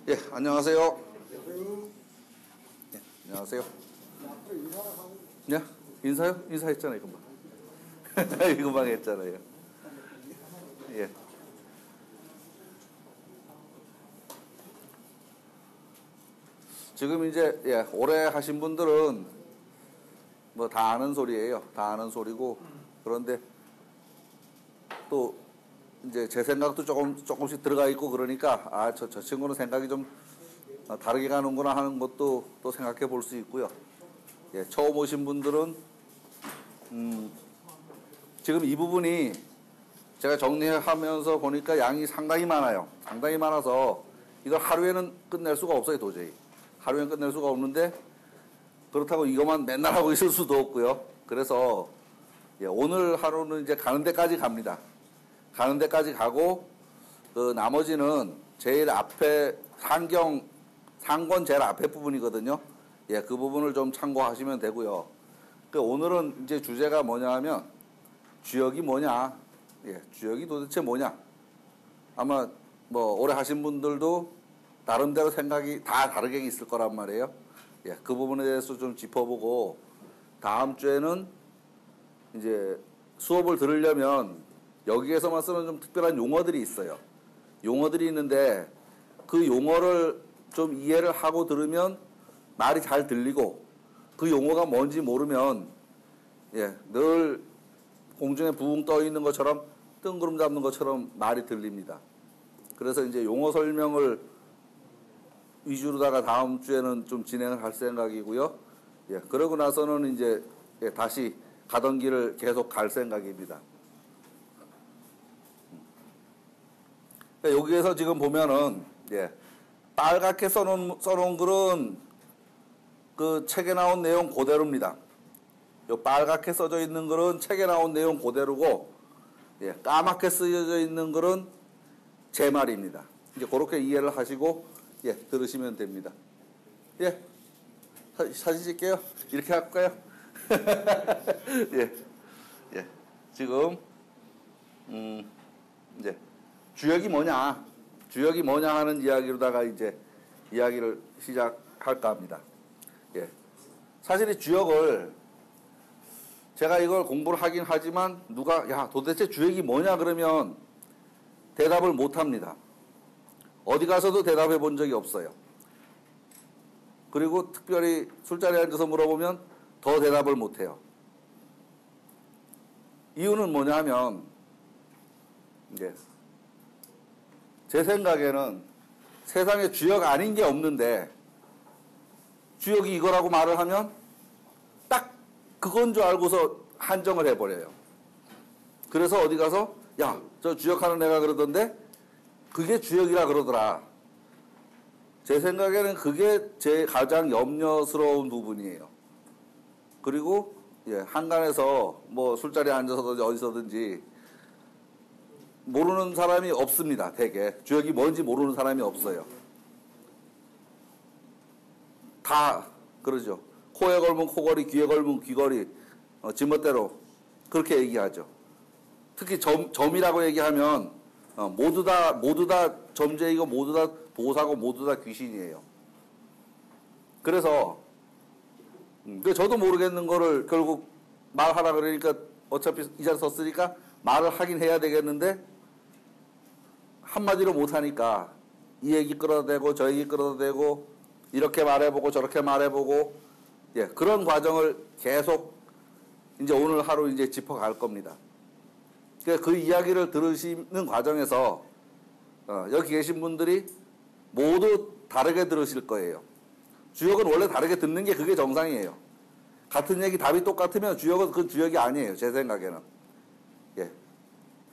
예, 안녕하세요. 예, 안녕하세요. 네, 인사요? 인사했잖아요, 금방. 금방 했잖아요. 예. 지금 이제, 예, 오래 하신 분들은 뭐 다 아는 소리예요. 다 아는 소리고, 그런데 또 이제 제 생각도 조금씩 들어가 있고 그러니까, 저 친구는 생각이 좀 다르게 가는구나 하는 것도 또 생각해 볼 수 있고요. 예, 처음 오신 분들은, 지금 이 부분이 제가 정리하면서 보니까 양이 상당히 많아요. 상당히 많아서 이걸 하루에는 끝낼 수가 없어요, 도저히. 하루에는 끝낼 수가 없는데, 그렇다고 이것만 맨날 하고 있을 수도 없고요. 그래서, 예, 오늘 하루는 이제 가는 데까지 갑니다. 가는 데까지 가고, 그 나머지는 제일 앞에 상권 제일 앞에 부분이거든요. 예, 그 부분을 좀 참고하시면 되고요. 그 오늘은 이제 주제가 뭐냐 하면, 주역이 뭐냐? 예, 주역이 도대체 뭐냐? 아마 뭐 오래 하신 분들도 나름대로 생각이 다 다르게 있을 거란 말이에요. 예, 그 부분에 대해서 좀 짚어보고, 다음 주에는 이제 수업을 들으려면 여기에서만 쓰는 좀 특별한 용어들이 있어요. 용어들이 있는데 그 용어를 좀 이해를 하고 들으면 말이 잘 들리고, 그 용어가 뭔지 모르면, 예, 늘 공중에 붕 떠 있는 것처럼 뜬구름 잡는 것처럼 말이 들립니다. 그래서 이제 용어 설명을 위주로다가 다음 주에는 좀 진행을 할 생각이고요. 예, 그러고 나서는 이제, 예, 다시 가던 길을 계속 갈 생각입니다. 여기에서 지금 보면은, 예, 빨갛게 써놓은 글은 그 책에 나온 내용 그대로입니다. 요 빨갛게 써져 있는 글은 책에 나온 내용 그대로고, 예, 까맣게 쓰여져 있는 글은 제 말입니다. 이제 그렇게 이해를 하시고, 예, 들으시면 됩니다. 예, 사진 찍게요. 이렇게 할까요? 예, 예, 지금 이제 주역이 뭐냐, 주역이 뭐냐 하는 이야기로다가 이제 이야기를 시작할까 합니다. 예, 사실 이 주역을 제가 이걸 공부를 하긴 하지만 누가 야 도대체 주역이 뭐냐 그러면 대답을 못 합니다. 어디 가서도 대답해 본 적이 없어요. 그리고 특별히 술자리에 앉아서 물어보면 더 대답을 못 해요. 이유는 뭐냐 하면, 이제 제 생각에는 세상에 주역 아닌 게 없는데 주역이 이거라고 말을 하면 딱 그건 줄 알고서 한정을 해버려요. 그래서 어디 가서 야, 저 주역하는 애가 그러던데 그게 주역이라 그러더라. 제 생각에는 그게 제 가장 염려스러운 부분이에요. 그리고, 예, 한간에서 뭐 술자리에 앉아서든지 어디서든지 모르는 사람이 없습니다. 대개 주역이 뭔지 모르는 사람이 없어요. 다 그러죠. 코에 걸면 코걸이, 귀에 걸면 귀걸이, 지멋대로 그렇게 얘기하죠. 특히 점이라고 얘기하면 모두 다 점쟁이고 모두 다 도사고 모두 다 귀신이에요. 그래서 저도 모르겠는 거를 결국 말하라 그러니까 어차피 이 자리 섰으니까 말을 하긴 해야 되겠는데 한마디로 못하니까 이 얘기 끌어대고 저 얘기 끌어대고 이렇게 말해보고 저렇게 말해보고, 예, 그런 과정을 계속 이제 오늘 하루 이제 짚어갈 겁니다. 그 이야기를 들으시는 과정에서 여기 계신 분들이 모두 다르게 들으실 거예요. 주역은 원래 다르게 듣는 게 그게 정상이에요. 같은 얘기 답이 똑같으면 주역은 그 주역이 아니에요. 제 생각에는. 예,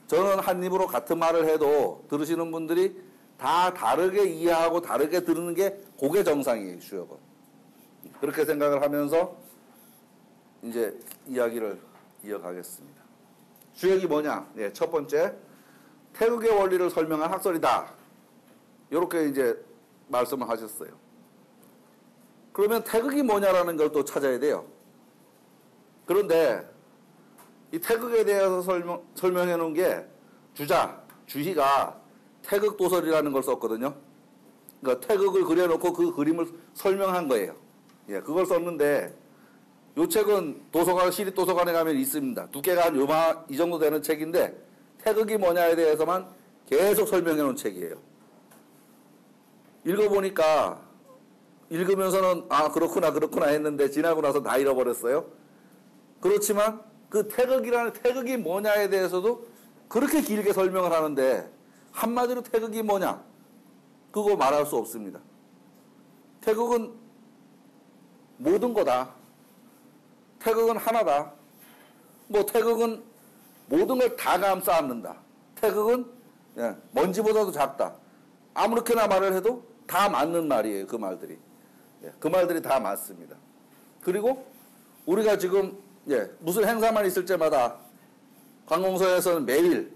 저는 한 입으로 같은 말을 해도 들으시는 분들이 다 다르게 이해하고 다르게 들으는 게 그게 정상이에요. 주역은. 그렇게 생각을 하면서 이제 이야기를 이어가겠습니다. 주역이 뭐냐? 예, 첫 번째, 태극의 원리를 설명한 학설이다. 이렇게 이제 말씀을 하셨어요. 그러면 태극이 뭐냐라는 걸 또 찾아야 돼요. 그런데 이 태극에 대해서 설명해 놓은 게 주희가 태극도설이라는 걸 썼거든요. 그러니까 태극을 그려놓고 그 그림을 설명한 거예요. 예, 그걸 썼는데 이 책은 도서관, 시립도서관에 가면 있습니다. 두께가 한 이 정도 되는 책인데 태극이 뭐냐에 대해서만 계속 설명해 놓은 책이에요. 읽어보니까 읽으면서는 아 그렇구나 했는데 지나고 나서 다 잃어버렸어요. 그렇지만 그 태극이 뭐냐에 대해서도 그렇게 길게 설명을 하는데 한마디로 태극이 뭐냐? 그거 말할 수 없습니다. 태극은 모든 거다. 태극은 하나다. 뭐 태극은 모든 걸 다 감싸 안는다. 태극은 먼지보다도 작다. 아무렇게나 말을 해도 다 맞는 말이에요. 그 말들이. 그 말들이 다 맞습니다. 그리고 우리가 지금 무슨 행사만 있을 때마다 관공서에서는 매일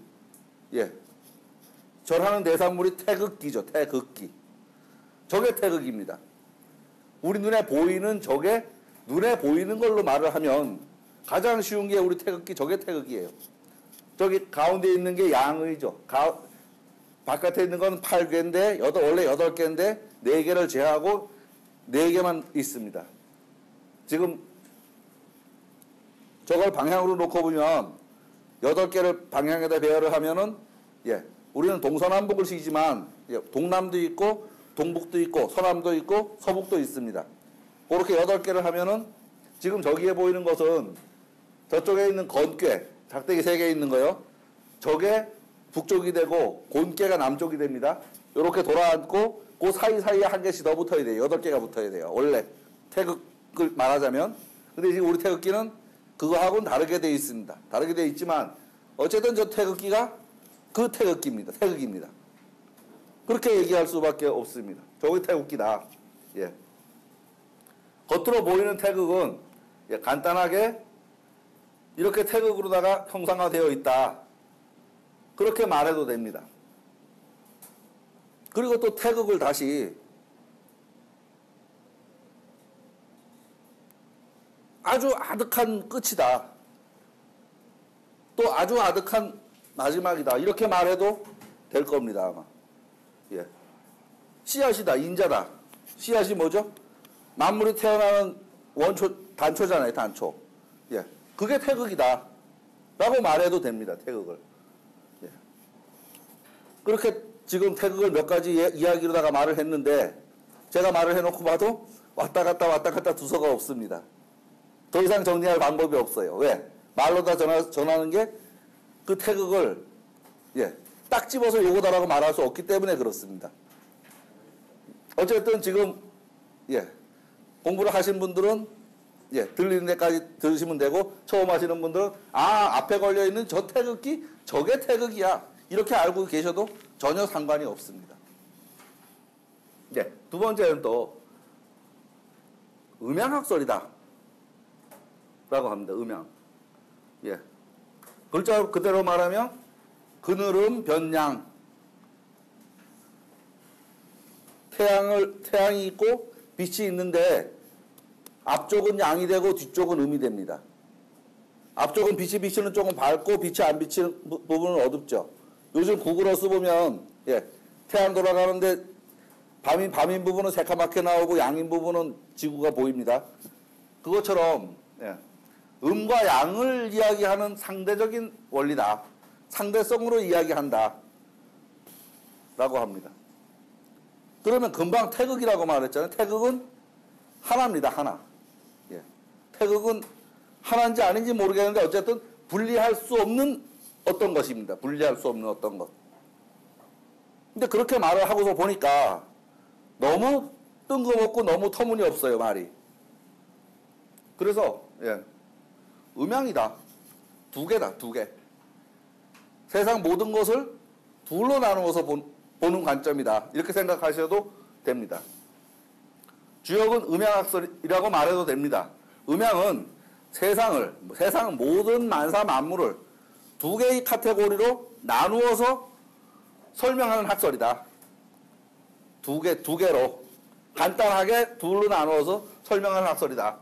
절하는 대상물이 태극기죠. 태극기. 저게 태극입니다. 우리 눈에 보이는 저게 눈에 보이는 걸로 말을 하면 가장 쉬운 게 우리 태극기, 저게 태극이에요. 저기 가운데 있는 게 양의죠. 바깥에 있는 건 8개인데 원래 8개인데 4개를 제하고 4개만 있습니다. 지금 저걸 방향으로 놓고 보면 8개를 방향에다 배열을 하면은 우리는 동서남북을 쓰지만 동남도 있고 동북도 있고 서남도 있고 서북도 있습니다. 그렇게 8개를 하면은 지금 저기에 보이는 것은 저쪽에 있는 건괴, 작대기 3개 있는 거요. 저게 북쪽이 되고 곤괴가 남쪽이 됩니다. 이렇게 돌아앉고 그 사이사이에 한 개씩 더 붙어야 돼요. 8개가 붙어야 돼요. 원래 태극을 말하자면. 근데 지금 우리 태극기는 그거하고는 다르게 되어 있습니다. 다르게 되어 있지만 어쨌든 저 태극기가 그 태극기입니다. 태극입니다. 그렇게 얘기할 수밖에 없습니다. 저게 태극기다. 겉으로 보이는 태극은 간단하게 이렇게 태극으로다가 형상화되어 있다. 그렇게 말해도 됩니다. 그리고 또 태극을 다시 아주 아득한 끝이다. 또 아주 아득한 마지막이다. 이렇게 말해도 될 겁니다. 아마. 씨앗이다. 인자다. 씨앗이 뭐죠? 만물이 태어나는 단초잖아요. 단초. 그게 태극이다. 라고 말해도 됩니다. 태극을. 그렇게 지금 태극을 몇 가지 이야기로다가 말을 했는데 제가 말을 해놓고 봐도 왔다 갔다 두서가 없습니다. 더 이상 정리할 방법이 없어요. 왜? 말로다 전하는 게 그 태극을 딱 집어서 요거다라고 말할 수 없기 때문에 그렇습니다. 어쨌든 지금 공부를 하신 분들은 들리는 데까지 들으시면 되고 처음 하시는 분들은 앞에 걸려있는 저 태극기 저게 태극이야 이렇게 알고 계셔도 전혀 상관이 없습니다. 두 번째는 또 음양학설이다 라고 합니다. 음양. 글자 그대로 말하면 그늘음 변양. 태양이 있고 빛이 있는데 앞쪽은 양이 되고 뒤쪽은 음이 됩니다. 앞쪽은 빛이 비치는 쪽은 밝고 빛이 안 비치는 부분은 어둡죠. 요즘 구글어스 보면 태양 돌아가는데 밤인 부분은 새카맣게 나오고 양인 부분은 지구가 보입니다. 그것처럼 음과 양을 이야기하는 상대적인 원리다. 상대성으로 이야기한다. 라고 합니다. 그러면 금방 태극이라고 말했잖아요. 태극은 하나입니다. 하나. 태극은 하나인지 아닌지 모르겠는데 어쨌든 분리할 수 없는 어떤 것입니다. 분리할 수 없는 어떤 것. 근데 그렇게 말을 하고서 보니까 너무 뜬금없고 너무 터무니없어요. 말이. 그래서 음양이다. 2개다. 2개. 세상 모든 것을 둘로 나누어서 보는 관점이다. 이렇게 생각하셔도 됩니다. 주역은 음양학설이라고 말해도 됩니다. 음양은 세상은 모든 만사 만물을 2개의 카테고리로 나누어서 설명하는 학설이다. 2개로 간단하게 둘로 나누어서 설명하는 학설이다.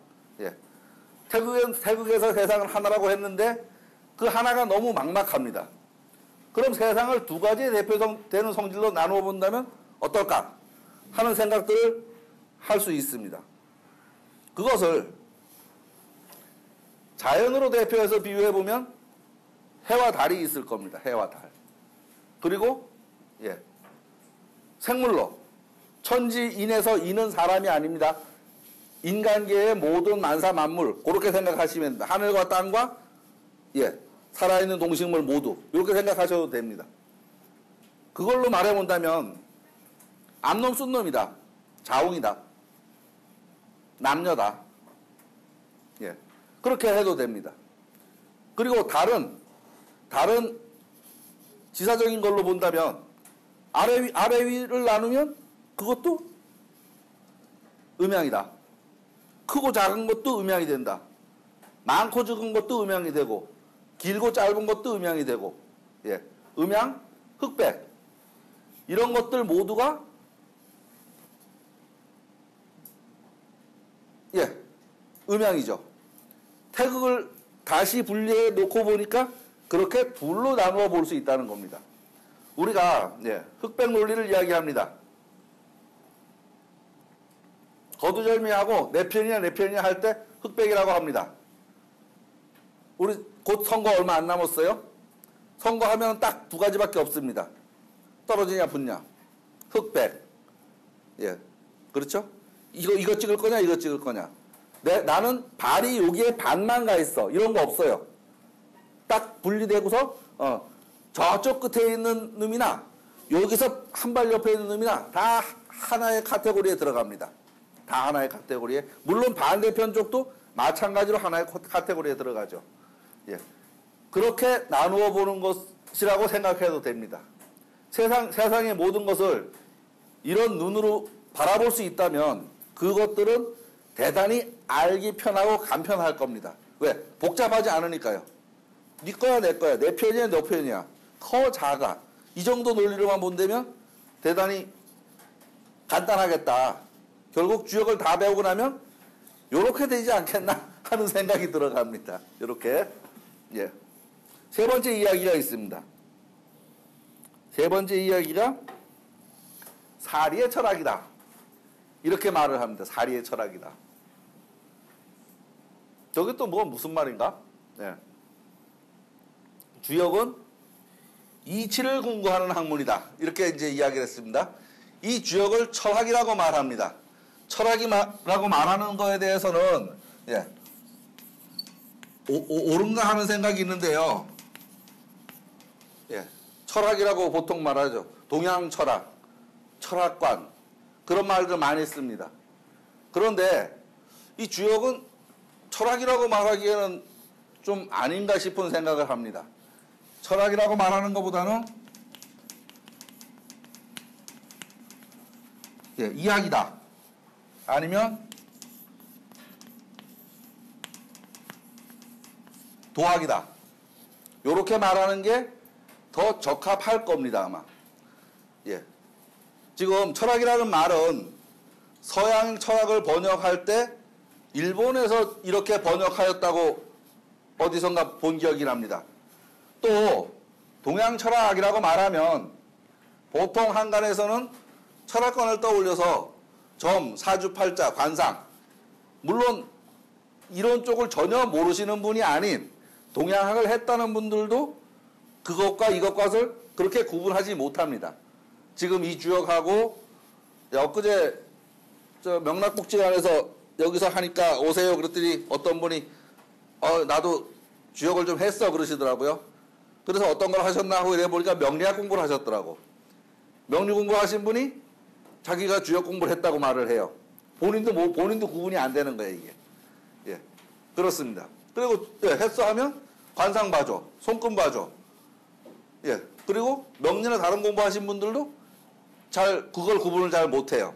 태극에서 세상은 하나라고 했는데 그 하나가 너무 막막합니다. 그럼 세상을 2가지의 대표되는 성질로 나누어 본다면 어떨까? 하는 생각들을 할 수 있습니다. 그것을 자연으로 대표해서 비유해보면 해와 달이 있을 겁니다. 해와 달. 그리고 생물로 천지인에서 이는 사람이 아닙니다. 인간계의 모든 만사 만물 그렇게 생각하시면 됩니다. 하늘과 땅과 살아있는 동식물 모두 이렇게 생각하셔도 됩니다. 그걸로 말해본다면 암놈 순놈이다. 자웅이다. 남녀다. 그렇게 해도 됩니다. 그리고 다른 지사적인 걸로 본다면 아래 위를 나누면 그것도 음양이다. 크고 작은 것도 음양이 된다. 많고 적은 것도 음양이 되고 길고 짧은 것도 음양이 되고 음양, 흑백 이런 것들 모두가 음양이죠. 태극을 다시 분리해 놓고 보니까 그렇게 둘로 나누어 볼 수 있다는 겁니다. 우리가 흑백 논리를 이야기합니다. 거두절미하고 내 편이냐 할 때 흑백이라고 합니다. 우리 곧 선거 얼마 안 남았어요. 선거하면 딱 두 가지밖에 없습니다. 떨어지냐 붙냐. 흑백. 그렇죠? 이거 찍을 거냐 이거 찍을 거냐. 나는 발이 여기에 반만 가 있어. 이런 거 없어요. 딱 분리되고서 저쪽 끝에 있는 놈이나 여기서 한 발 옆에 있는 놈이나 다 하나의 카테고리에 들어갑니다. 다 하나의 카테고리에. 물론 반대편 쪽도 마찬가지로 하나의 카테고리에 들어가죠. 그렇게 나누어 보는 것이라고 생각해도 됩니다. 세상의 모든 것을 이런 눈으로 바라볼 수 있다면 그것들은 대단히 알기 편하고 간편할 겁니다. 왜? 복잡하지 않으니까요. 네 거야 내 거야. 내 편이야 너 편이야. 커 작아. 이 정도 논리로만 본다면 대단히 간단하겠다. 결국 주역을 다 배우고 나면 요렇게 되지 않겠나 하는 생각이 들어갑니다. 요렇게. 세 번째 이야기가 있습니다. 세 번째 이야기가 사리의 철학이다. 이렇게 말을 합니다. 사리의 철학이다. 저게 또 무슨 말인가? 주역은 이치를 궁구하는 학문이다. 이렇게 이제 이야기를 했습니다. 이 주역을 철학이라고 말합니다. 철학이라고 말하는 거에 대해서는 옳은가 하는 생각이 있는데요. 철학이라고 보통 말하죠. 동양 철학, 철학관 그런 말들 많이 씁니다. 그런데 이 주역은 철학이라고 말하기에는 좀 아닌가 싶은 생각을 합니다. 철학이라고 말하는 것보다는 이야기다. 아니면 도학이다. 이렇게 말하는 게 더 적합할 겁니다. 아마. 지금 철학이라는 말은 서양 철학을 번역할 때 일본에서 이렇게 번역하였다고 어디선가 본 기억이 납니다. 또 동양 철학이라고 말하면 보통 한간에서는 철학관을 떠올려서 점, 사주팔자, 관상 물론 이런 쪽을 전혀 모르시는 분이 아닌 동양학을 했다는 분들도 그것과 이것과를 그렇게 구분하지 못합니다. 지금 이 주역하고 엊그제 명락복지관에서 여기서 하니까 오세요 그랬더니 어떤 분이 나도 주역을 좀 했어 그러시더라고요. 그래서 어떤 걸 하셨나 하고 이래 보니까 명리학 공부를 하셨더라고. 명리 공부하신 분이 자기가 주역 공부를 했다고 말을 해요. 본인도 구분이 안 되는 거예요 이게. 그렇습니다. 그리고 했어 하면 관상 봐줘, 손금 봐줘. 그리고 명리나 다른 공부하신 분들도 그걸 구분을 잘 못해요.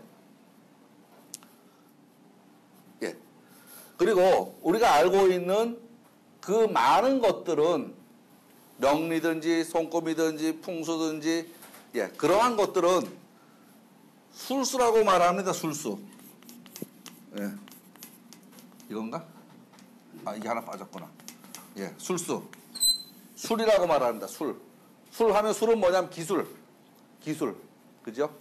그리고 우리가 알고 있는 그 많은 것들은 명리든지 손금이든지 풍수든지 그러한 것들은 술수라고 말합니다. 술수. 이건가? 이게 하나 빠졌구나. 술수. 술이라고 말합니다. 술 하면 술은 뭐냐면 기술. 그죠?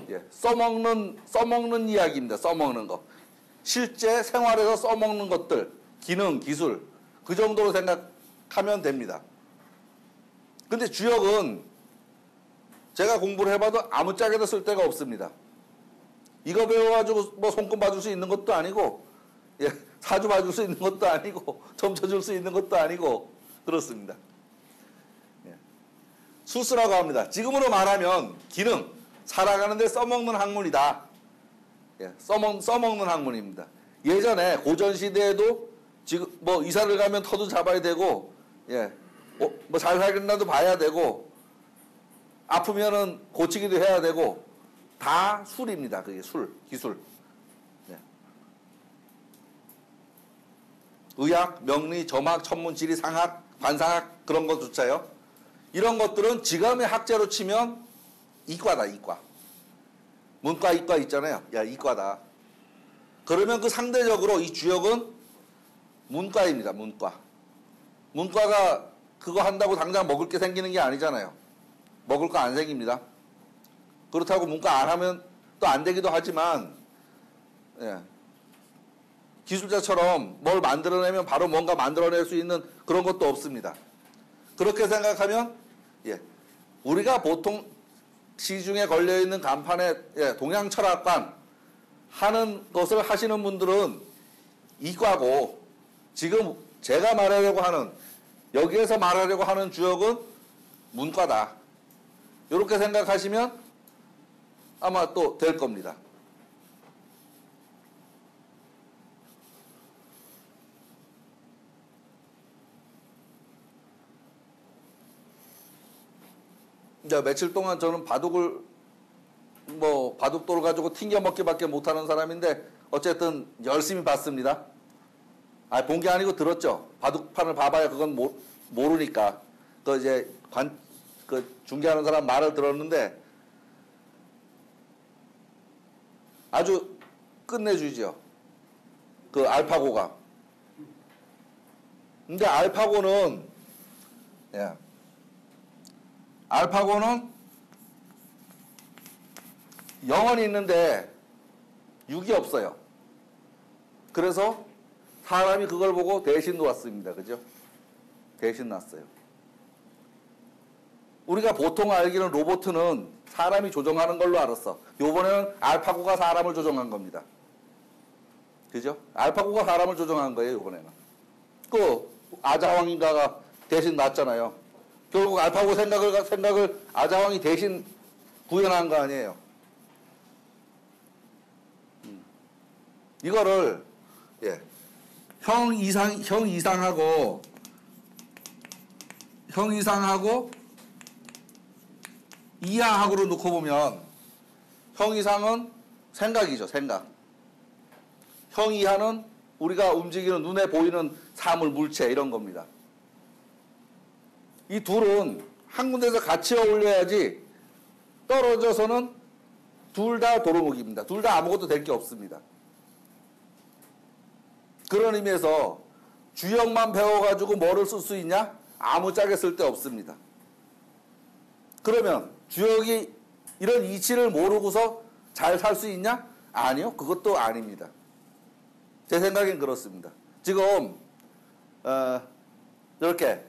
예, 써먹는 이야기입니다. 써먹는 거. 실제 생활에서 써먹는 것들, 기능, 기술, 그 정도로 생각하면 됩니다. 근데 주역은 제가 공부를 해봐도 아무짝에도 쓸 데가 없습니다. 이거 배워가지고 뭐 손금 봐줄 수 있는 것도 아니고, 예, 사주 봐줄 수 있는 것도 아니고, 점 쳐줄 수 있는 것도 아니고, 그렇습니다. 예. 수수라고 합니다. 지금으로 말하면 기능, 살아가는데 써먹는 학문이다. 예, 써먹는 학문입니다. 예전에 고전시대에도 지금 뭐 이사를 가면 터도 잡아야 되고, 예, 뭐 잘 살겠나도 봐야 되고, 아프면은 고치기도 해야 되고, 다 술입니다. 그게 술, 기술. 예. 의학, 명리, 점학, 천문, 지리, 상학, 관상학 그런 것조차요. 이런 것들은 지금의 학제로 치면 이과다, 이과. 문과, 이과 있잖아요. 야, 이과다. 그러면 그 상대적으로 이 주역은 문과입니다, 문과. 문과가 그거 한다고 당장 먹을 게 생기는 게 아니잖아요. 먹을 거 안 생깁니다. 그렇다고 문과 안 하면 또 안 되기도 하지만, 예. 기술자처럼 뭘 만들어내면 바로 뭔가 만들어낼 수 있는 그런 것도 없습니다. 그렇게 생각하면, 예. 우리가 보통 시중에 걸려있는 간판에, 예, 동양철학관 하는 것을 하시는 분들은 이과고, 지금 제가 말하려고 하는, 여기에서 말하려고 하는 주역은 문과다. 이렇게 생각하시면 아마 또 될 겁니다. 이제 며칠 동안 저는 바둑돌을 가지고 튕겨먹기밖에 못하는 사람인데 어쨌든 열심히 봤습니다. 본 게 아니고 들었죠. 바둑판을 봐봐야 그건 모르니까. 그 이제 중계하는 사람 말을 들었는데 아주 끝내주죠. 그 알파고가. 근데 알파고는, 예. 알파고는 0은 있는데 6이 없어요. 그래서 사람이 그걸 보고 대신 놓았습니다. 그죠? 대신 놨어요. 우리가 보통 알기는 로봇은 사람이 조종하는 걸로 알았어. 요번에는 알파고가 사람을 조종한 겁니다. 그죠? 알파고가 사람을 조종한 거예요, 요번에는. 그 아자왕인가가 대신 놨잖아요. 결국 알파고 생각을 아자왕이 대신 구현한 거 아니에요. 이거를, 예. 형 이상하고 이하학으로 놓고 보면 형 이상은 생각이죠, 생각. 형 이하는 우리가 움직이는 눈에 보이는 사물, 물체 이런 겁니다. 이 둘은 한 군데서 같이 어울려야지 떨어져서는 둘 다 도루묵입니다. 둘 다 아무것도 될 게 없습니다. 그런 의미에서 주역만 배워가지고 뭐를 쓸 수 있냐? 아무짝에 쓸 데 없습니다. 그러면 주역이 이런 이치를 모르고서 잘 살 수 있냐? 아니요. 그것도 아닙니다. 제 생각엔 그렇습니다. 지금 이렇게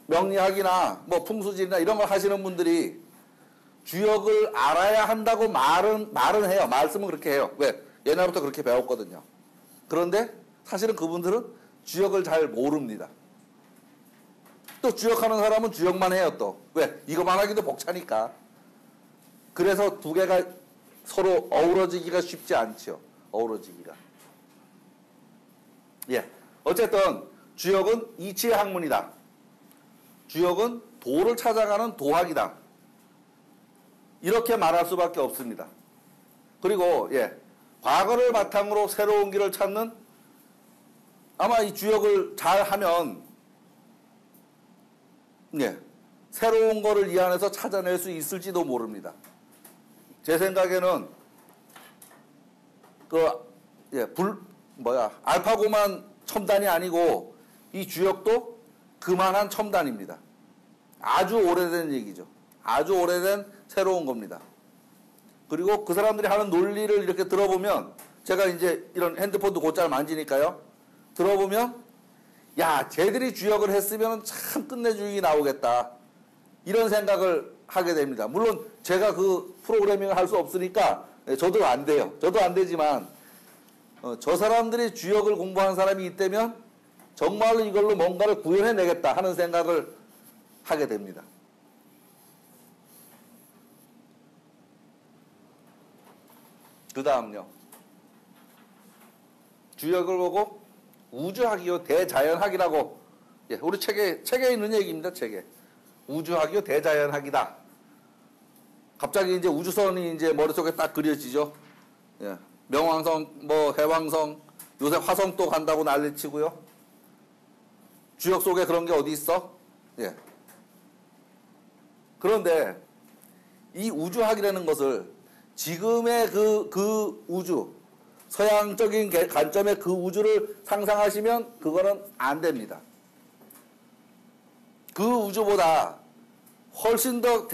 명리학이나 뭐 풍수지리나 이런 걸 하시는 분들이 주역을 알아야 한다고 말은 해요. 말씀은 그렇게 해요. 왜? 옛날부터 그렇게 배웠거든요. 그런데 사실은 그분들은 주역을 잘 모릅니다. 또 주역하는 사람은 주역만 해요, 또. 왜? 이거만 하기도 벅차니까. 그래서 두 개가 서로 어우러지기가 쉽지 않죠. 어우러지기가. 예. 어쨌든 주역은 이치의 학문이다. 주역은 도를 찾아가는 도학이다. 이렇게 말할 수밖에 없습니다. 그리고, 예. 과거를 바탕으로 새로운 길을 찾는, 아마 이 주역을 잘 하면, 예. 새로운 거를 이 안에서 찾아낼 수 있을지도 모릅니다. 제 생각에는, 알파고만 첨단이 아니고, 이 주역도 그만한 첨단입니다. 아주 오래된 얘기죠. 아주 오래된 새로운 겁니다. 그리고 그 사람들이 하는 논리를 이렇게 들어보면, 제가 이제 이런 핸드폰도 곧잘 만지니까요. 들어보면, 야, 쟤들이 주역을 했으면 참 끝내주기 나오겠다. 이런 생각을 하게 됩니다. 물론 제가 그 프로그래밍을 할 수 없으니까 저도 안 돼요. 저도 안 되지만 저 사람들이 주역을 공부한 사람이 있다면 정말로 이걸로 뭔가를 구현해내겠다 하는 생각을 하게 됩니다. 그 다음요. 주역을 보고 우주학이요 대자연학이라고, 예, 우리 책에 있는 얘기입니다. 책에. 우주학이요 대자연학이다. 갑자기 이제 우주선이 이제 머릿속에 딱 그려지죠. 예. 명왕성, 뭐 해왕성, 요새 화성도 간다고 난리치고요. 주역 속에 그런 게 어디 있어? 예. 그런데 이 우주학이라는 것을 지금의 그 우주, 서양적인 관점의 그 우주를 상상하시면 그거는 안 됩니다. 그 우주보다 훨씬 더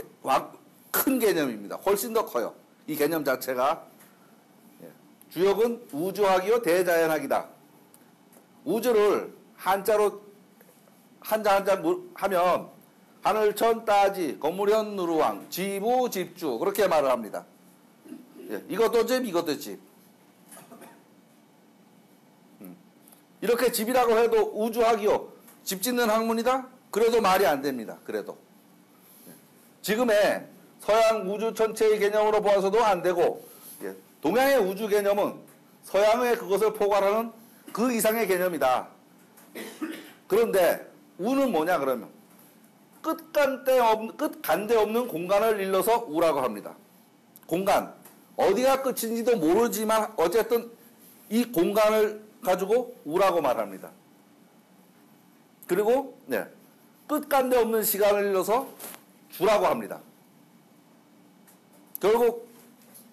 큰 개념입니다. 훨씬 더 커요. 이 개념 자체가. 주역은 우주학이요 대자연학이다. 우주를 한자로 한자 하면 하늘천 따지 건물현 누루왕 지부 집주 그렇게 말을 합니다. 이것도 집 이것도 집. 이렇게 집이라고 해도 우주학이요 집 짓는 학문이다? 그래도 말이 안 됩니다. 그래도 지금의 서양 우주 전체의 개념으로 보아서도 안 되고, 동양의 우주 개념은 서양의 그것을 포괄하는 그 이상의 개념이다. 그런데 우는 뭐냐 그러면 끝간데 없는 공간을 일러서 우라고 합니다. 공간 어디가 끝인지도 모르지만 어쨌든 이 공간을 가지고 우라고 말합니다. 그리고 끝간데 없는 시간을 일러서 주라고 합니다. 결국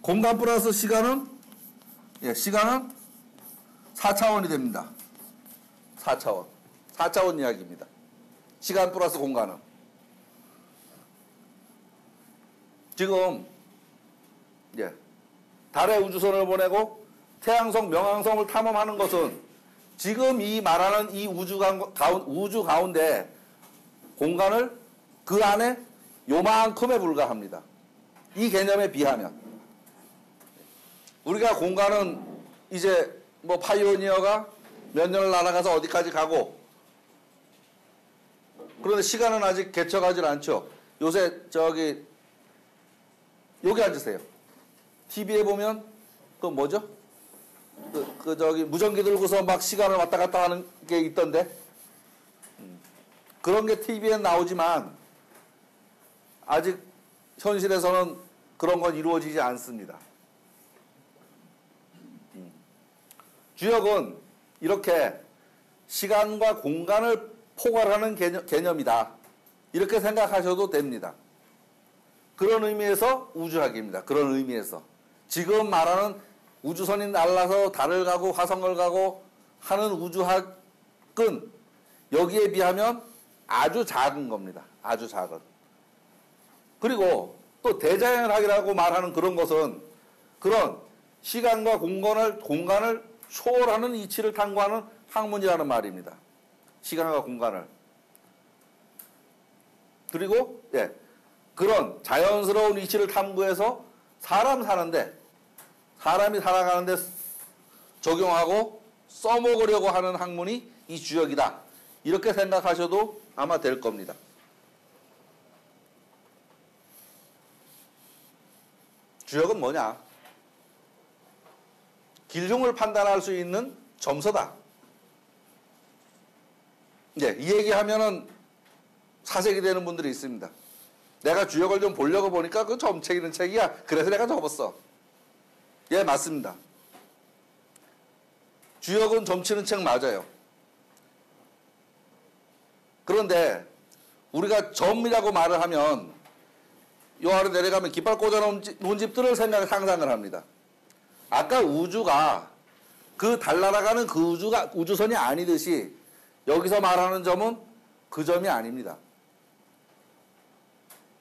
공간 플러스 시간은 시간은 4차원이 됩니다. 4차원 이야기입니다. 시간 플러스 공간은. 지금 달에 우주선을 보내고 태양성, 명왕성을 탐험하는 것은 지금 이 말하는 이 우주 가운데 공간을 그 안에 요만큼에 불과합니다. 이 개념에 비하면. 우리가 공간은 이제 뭐 파이오니어가 몇 년을 날아가서 어디까지 가고, 그런데 시간은 아직 개척하지 않죠. 요새 여기 앉으세요. TV에 보면 그 뭐죠? 무전기 들고서 막 시간을 왔다 갔다 하는 게 있던데. 그런 게 TV에 나오지만 아직 현실에서는 그런 건 이루어지지 않습니다. 주역은 이렇게 시간과 공간을 포괄하는 개념이다. 이렇게 생각하셔도 됩니다. 그런 의미에서 우주학입니다. 그런 의미에서. 지금 말하는 우주선이 날아서 달을 가고 화성을 가고 하는 우주학은 여기에 비하면 아주 작은 겁니다. 아주 작은. 그리고 또 대자연학이라고 말하는 그런 것은 그런 시간과 공간을 초월하는 이치를 탐구하는 학문이라는 말입니다. 시간과 공간을. 그리고 그런 자연스러운 이치를 탐구해서 사람이 살아가는데 적용하고 써먹으려고 하는 학문이 이 주역이다. 이렇게 생각하셔도 아마 될 겁니다. 주역은 뭐냐? 길흉을 판단할 수 있는 점서다. 이 얘기하면은 사색이 되는 분들이 있습니다. 내가 주역을 좀 보려고 보니까 그 점책이는 책이야. 그래서 내가 접었어. 예, 맞습니다. 주역은 점치는 책 맞아요. 그런데 우리가 점이라고 말을 하면 요 아래 내려가면 깃발 꽂아놓은 집들을 상상을 합니다. 아까 우주가 그 달 날아가는 그 우주선이 아니듯이 여기서 말하는 점은 그 점이 아닙니다.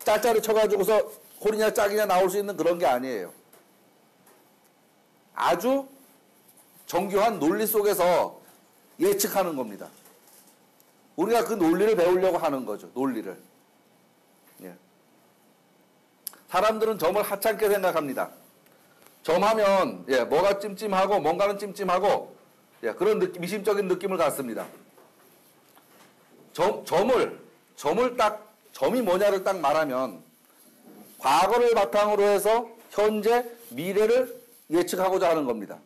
짤짤이 쳐가지고서 홀이냐 짝이냐 나올 수 있는 그런 게 아니에요. 아주 정교한 논리 속에서 예측하는 겁니다. 우리가 그 논리를 배우려고 하는 거죠. 논리를. 예. 사람들은 점을 하찮게 생각합니다. 점하면 뭐가 찜찜하고 뭔가는 찜찜하고 그런 미심적인 느낌을 갖습니다. 점이 뭐냐를 딱 말하면 과거를 바탕으로 해서 현재, 미래를 예측하고자 하는 겁니다.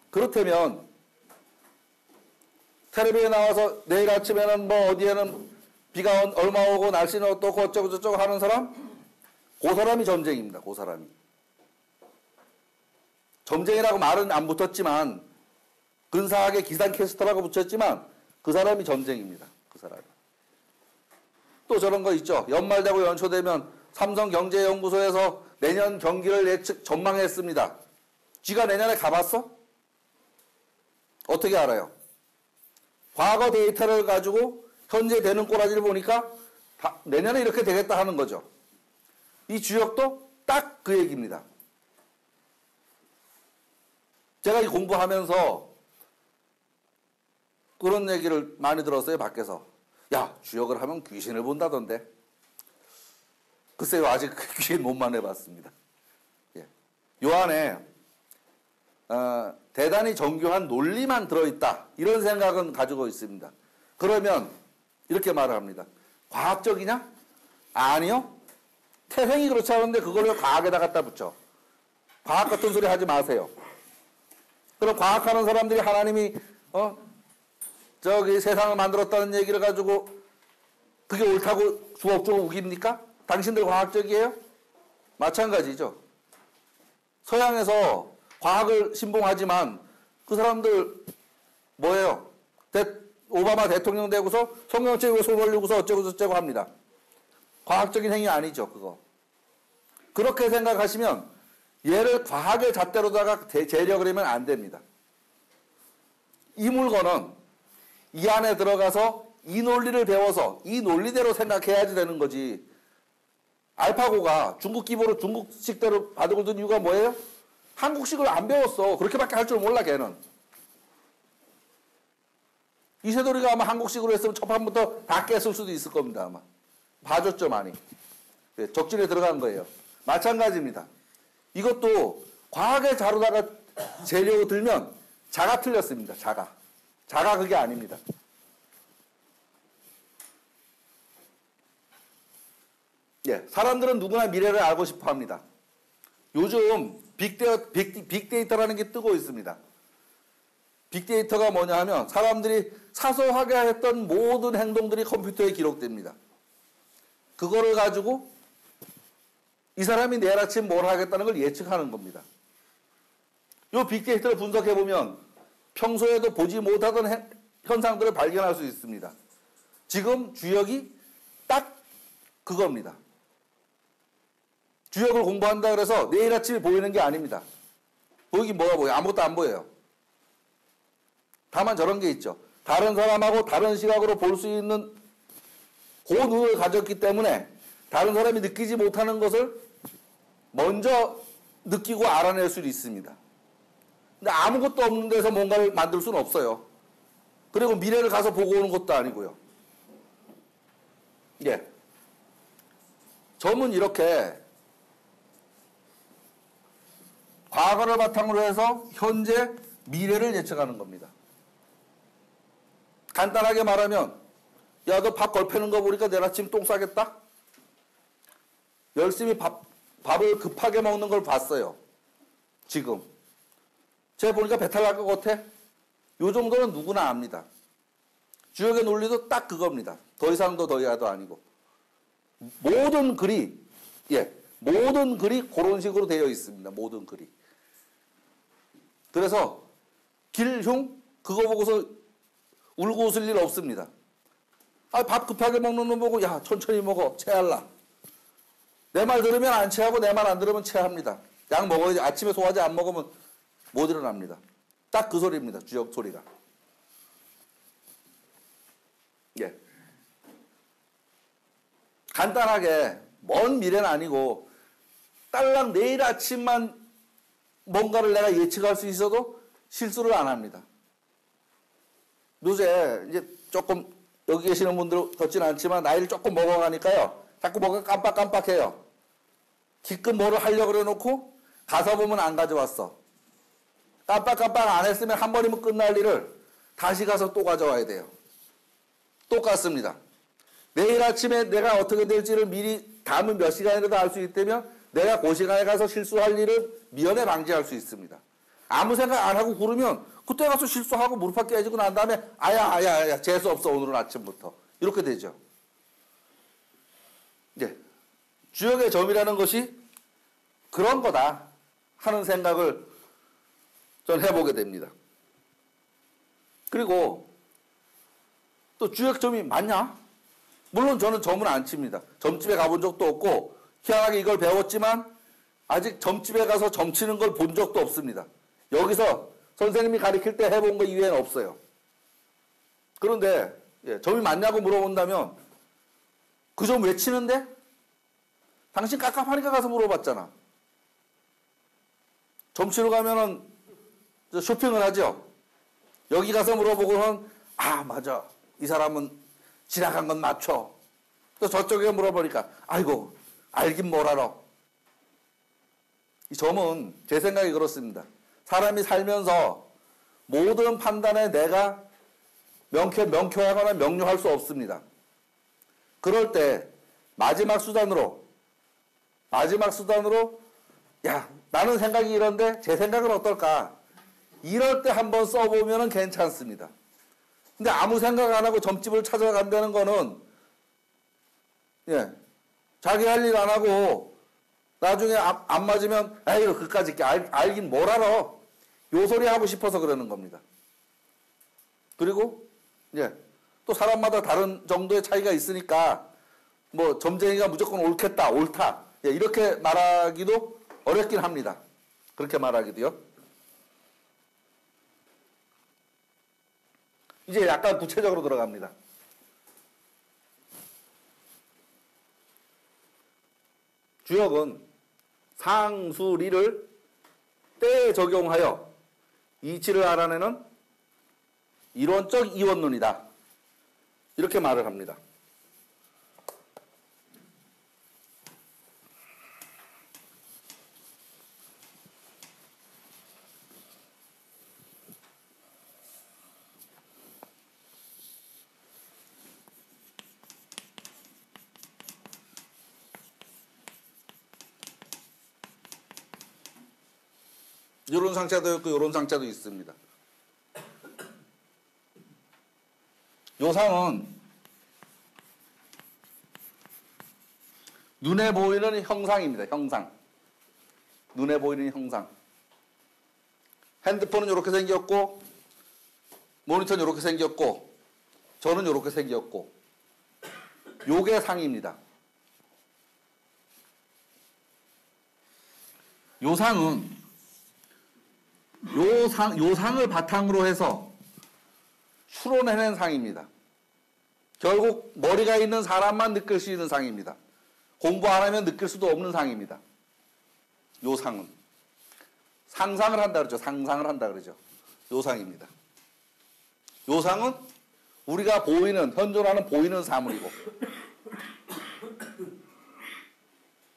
그렇다면 텔레비에 나와서 내일 아침에는 뭐 어디에는 비가 얼마 오고 날씨는 어떻고 어쩌고 저쩌고 하는 사람? 그 사람이 점쟁입니다. 그 사람이. 점쟁이라고 말은 안 붙었지만 근사하게 기상캐스터라고 붙였지만 그 사람이 점쟁입니다. 그 사람이. 또 저런 거 있죠. 연말되고 연초되면 삼성경제연구소에서 내년 경기를 전망했습니다. 쥐가 내년에 가봤어? 어떻게 알아요? 과거 데이터를 가지고 현재 되는 꼬라지를 보니까 내년에 이렇게 되겠다 하는 거죠. 이 주역도 딱 그 얘기입니다. 제가 이 공부하면서 그런 얘기를 많이 들었어요. 밖에서. 야, 주역을 하면 귀신을 본다던데. 글쎄요. 아직 귀신 못 만나봤습니다. 요 안에 대단히 정교한 논리만 들어있다. 이런 생각은 가지고 있습니다. 그러면 이렇게 말을 합니다. 과학적이냐? 아니요. 태생이 그렇지 않은데 그걸 과학에다 갖다 붙여. 과학 같은 소리 하지 마세요. 그럼 과학하는 사람들이 하나님이 저기 세상을 만들었다는 얘기를 가지고 그게 옳다고 주걱주걱 우깁니까? 당신들 과학적이에요? 마찬가지죠. 서양에서 과학을 신봉하지만 그 사람들 뭐예요? 오바마 대통령 되고서 성경책 위에 손 올리고서 어쩌고 저쩌고 합니다. 과학적인 행위 아니죠, 그거. 그렇게 생각하시면 얘를 과학의 잣대로다가 재려 그러면 안 됩니다. 이 물건은 이 안에 들어가서 이 논리를 배워서 이 논리대로 생각해야지 되는 거지. 알파고가 중국 기보로 중국식대로 바둑을 둔 이유가 뭐예요? 한국식을 안 배웠어. 그렇게밖에 할 줄 몰라, 걔는. 이세돌이가 아마 한국식으로 했으면 첫 판부터 다 깼을 수도 있을 겁니다, 아마. 봐줬죠, 많이. 적진에 들어간 거예요. 마찬가지입니다. 이것도 과학의 자루다가 재려고 들면 자가 틀렸습니다, 자가. 자가 그게 아닙니다. 사람들은 누구나 미래를 알고 싶어 합니다. 요즘 빅데이터라는 게 뜨고 있습니다. 빅데이터가 뭐냐 하면 사람들이 사소하게 했던 모든 행동들이 컴퓨터에 기록됩니다. 그거를 가지고 이 사람이 내일 아침 뭘 하겠다는 걸 예측하는 겁니다. 이 빅데이터를 분석해보면 평소에도 보지 못하던 현상들을 발견할 수 있습니다. 지금 주역이 딱 그겁니다. 주역을 공부한다 그래서 내일 아침에 보이는 게 아닙니다. 보이긴 뭐가 보여요? 아무것도 안 보여요. 다만 저런 게 있죠. 다른 사람하고 다른 시각으로 볼 수 있는 그 눈을 가졌기 때문에 다른 사람이 느끼지 못하는 것을 먼저 느끼고 알아낼 수 있습니다. 근데 아무것도 없는 데서 뭔가를 만들 수는 없어요. 그리고 미래를 가서 보고 오는 것도 아니고요. 점은 이렇게 과거를 바탕으로 해서 현재, 미래를 예측하는 겁니다. 간단하게 말하면 야, 너 밥 걸패는 거 보니까 내일 아침 똥 싸겠다? 열심히 밥을 급하게 먹는 걸 봤어요. 지금. 제가 보니까 배탈 날 것 같아? 요 정도는 누구나 압니다. 주역의 논리도 딱 그겁니다. 더 이상도 더 이하도 아니고. 모든 글이 그런 식으로 되어 있습니다. 모든 글이. 그래서 길흉 그거 보고서 울고 웃을 일 없습니다. 밥 급하게 먹는 놈 보고 야 천천히 먹어 체할라. 내 말 들으면 안 체하고 내 말 안 들으면 체합니다. 약 먹어야지. 아침에 소화제 안 먹으면 못 일어납니다. 딱 그 소리입니다. 주역 소리가. 간단하게 먼 미래는 아니고 딸랑 내일 아침만 뭔가를 내가 예측할 수 있어도 실수를 안 합니다. 요새 이제 조금 여기 계시는 분들 걷진 않지만 나이를 조금 먹어가니까요. 자꾸 뭐가 깜빡깜빡해요. 기껏 뭐를 하려고 그래놓고 가서 보면 안 가져왔어. 깜빡깜빡 안 했으면 한 번이면 끝날 일을 다시 가서 또 가져와야 돼요. 똑같습니다. 내일 아침에 내가 어떻게 될지를 미리 다음은 몇 시간이라도 알 수 있다면 내가 그 시간에 가서 실수할 일을 미연에 방지할 수 있습니다. 아무 생각 안 하고 구르면 그때 가서 실수하고 무릎팍 깨지고 난 다음에 아야 재수 없어 오늘은 아침부터 이렇게 되죠. 이제 주역의 점이라는 것이 그런 거다 하는 생각을 전 해보게 됩니다. 그리고 또 주역점이 맞냐? 물론 저는 점은 안 칩니다. 점집에 가본 적도 없고 희한하게 이걸 배웠지만 아직 점집에 가서 점 치는 걸 본 적도 없습니다. 여기서 선생님이 가르칠 때 해본 거 이외에는 없어요. 그런데 점이 맞냐고 물어본다면 그 점 왜 치는데? 당신 깝깝하니까 가서 물어봤잖아. 점 치러 가면은 쇼핑을 하죠. 여기 가서 물어보고는 아 맞아 이 사람은 지나간 건 맞춰. 또 저쪽에 물어보니까 아이고 알긴 뭘 알아. 이 점은 제 생각이 그렇습니다. 사람이 살면서 모든 판단에 내가 명쾌하거나 명료할 수 없습니다. 그럴 때 마지막 수단으로 야 나는 생각이 이런데 제 생각은 어떨까? 이럴 때 한번 써보면 괜찮습니다. 근데 아무 생각 안 하고 점집을 찾아간다는 거는 자기 할 일 안 하고 나중에 안 맞으면 에이 그까짓 게 알긴 뭘 알아. 요 소리 하고 싶어서 그러는 겁니다. 그리고 또 사람마다 다른 정도의 차이가 있으니까 뭐 점쟁이가 무조건 옳겠다 옳다 이렇게 말하기도 어렵긴 합니다. 그렇게 말하기도요. 이제 약간 구체적으로 들어갑니다. 주역은 상수리를 때에 적용하여 이치를 알아내는 이론적 이원론이다. 이렇게 말을 합니다. 이런 상자도 있고 이런 상자도 있습니다. 요상은 눈에 보이는 형상입니다. 형상. 눈에 보이는 형상. 핸드폰은 이렇게 생겼고 모니터는 이렇게 생겼고 저는 이렇게 생겼고 요게 상입니다. 요상은 요상을 바탕으로 해서 추론해낸 상입니다. 결국 머리가 있는 사람만 느낄 수 있는 상입니다. 공부 안 하면 느낄 수도 없는 상입니다. 요상은. 상상을 한다 그러죠. 상상을 한다 그러죠. 요상입니다. 요상은 우리가 보이는, 현존하는 보이는 사물이고.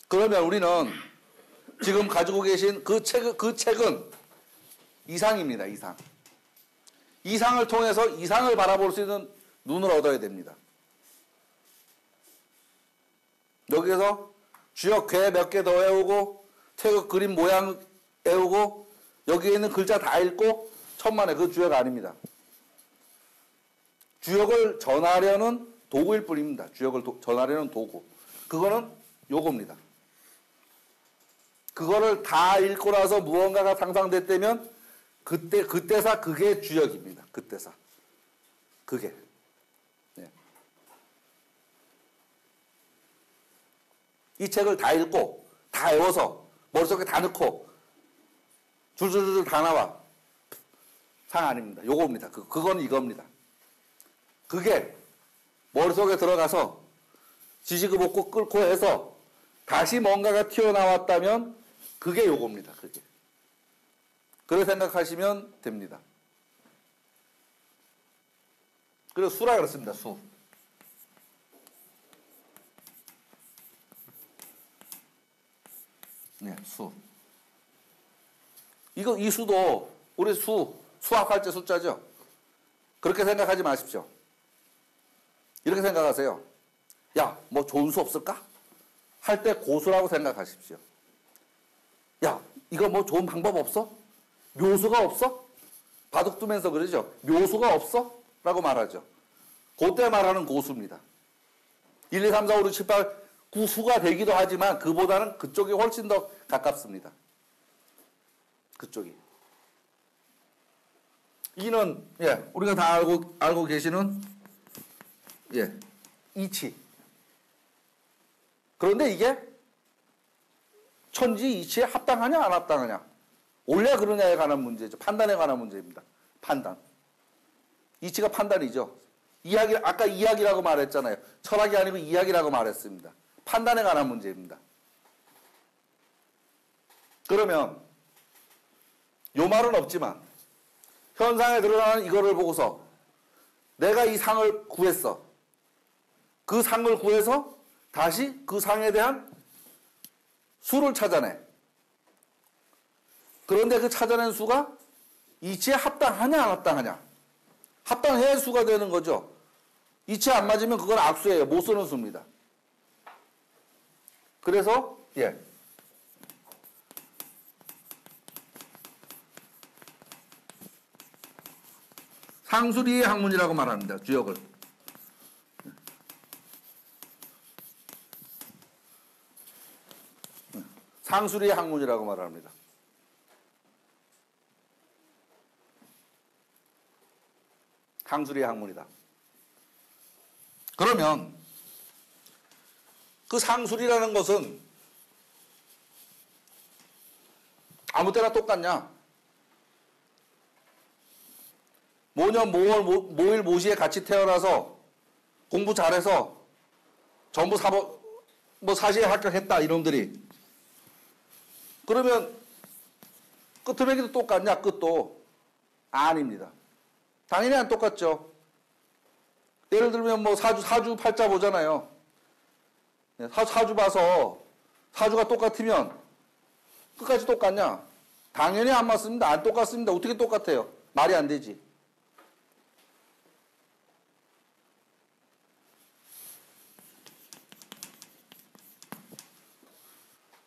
그러면 우리는 지금 가지고 계신 그 책은 이상입니다. 이상. 이상을 통해서 이상을 바라볼 수 있는 눈을 얻어야 됩니다. 여기서 주역 괴 몇 개 더 외우고 태극 그림 모양 외우고 여기에 있는 글자 다 읽고 천만에 그 주역 아닙니다. 주역을 전하려는 도구일 뿐입니다. 주역을 전하려는 도구. 그거는 요겁니다. 그거를 다 읽고 나서 무언가가 상상됐다면 그때사 그게 주역입니다. 그때사. 그게. 이 책을 다 읽고 다 외워서 머릿속에 다 넣고 줄줄줄 다 나와. 상 아닙니다. 요겁니다. 그건 이겁니다. 그게 머릿속에 들어가서 지지급 없고 끓고 해서 다시 뭔가가 튀어나왔다면 그게 요겁니다. 그게. 그렇게 생각하시면 됩니다. 그래서 수라 그렇습니다. 수. 네, 수. 이 수도 우리 수학할 때 숫자죠. 그렇게 생각하지 마십시오. 이렇게 생각하세요. 야, 뭐 좋은 수 없을까? 할 때 고수라고 생각하십시오. 야, 이거 뭐 좋은 방법 없어? 묘수가 없어? 바둑 두면서 그러죠. 묘수가 없어? 라고 말하죠. 그때 말하는 고수입니다. 1, 2, 3, 4, 5, 6, 7, 8, 9수가 되기도 하지만 그보다는 그쪽이 훨씬 더 가깝습니다. 그쪽이. 이는 우리가 다 알고 계시는 이치. 그런데 이게 천지 이치에 합당하냐 안 합당하냐, 옳냐 그러냐에 관한 문제죠. 판단에 관한 문제입니다. 판단. 이치가 판단이죠. 아까 이야기라고 말했잖아요. 철학이 아니고 이야기라고 말했습니다. 판단에 관한 문제입니다. 그러면 요 말은 없지만 현상에 드러나는 이거를 보고서 내가 이 상을 구했어. 그 상을 구해서 다시 그 상에 대한 수를 찾아내. 그런데 그 찾아낸 수가 이치에 합당하냐 안 합당하냐. 합당해야 수가 되는 거죠. 이치에 안 맞으면 그건 악수예요. 못 쓰는 수입니다. 그래서 상수리의 학문이라고 말합니다. 주역을. 상수리의 학문이라고 말합니다. 상수리의 학문이다. 그러면 그 상수리라는 것은 아무 때나 똑같냐? 모년 모월 모일 모시에 같이 태어나서 공부 잘해서 전부 사시에 합격했다 이놈들이. 그러면 끄트머리도 똑같냐? 끝도 아닙니다. 당연히 안 똑같죠. 예를 들면 뭐 사주 팔자 보잖아요. 사주 봐서 사주가 똑같으면 끝까지 똑같냐? 당연히 안 맞습니다. 안 똑같습니다. 어떻게 똑같아요? 말이 안 되지.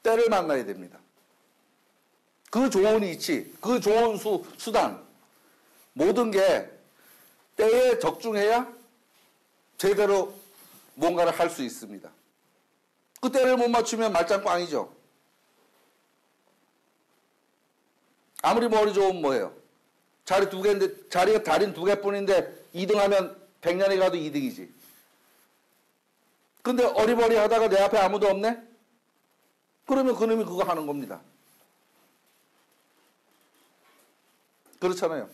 때를 만나야 됩니다. 그 좋은 이치, 그 좋은 수단, 모든 게 때에 적중해야 제대로 뭔가를 할 수 있습니다. 그 때를 못 맞추면 말짱 꽝이죠. 아무리 머리 좋으면 뭐예요? 자리 2개인데, 자리가 달인 2개뿐인데 2등하면 100년에 가도 2등이지. 근데 어리버리 하다가 내 앞에 아무도 없네? 그러면 그놈이 그거 하는 겁니다. 그렇잖아요.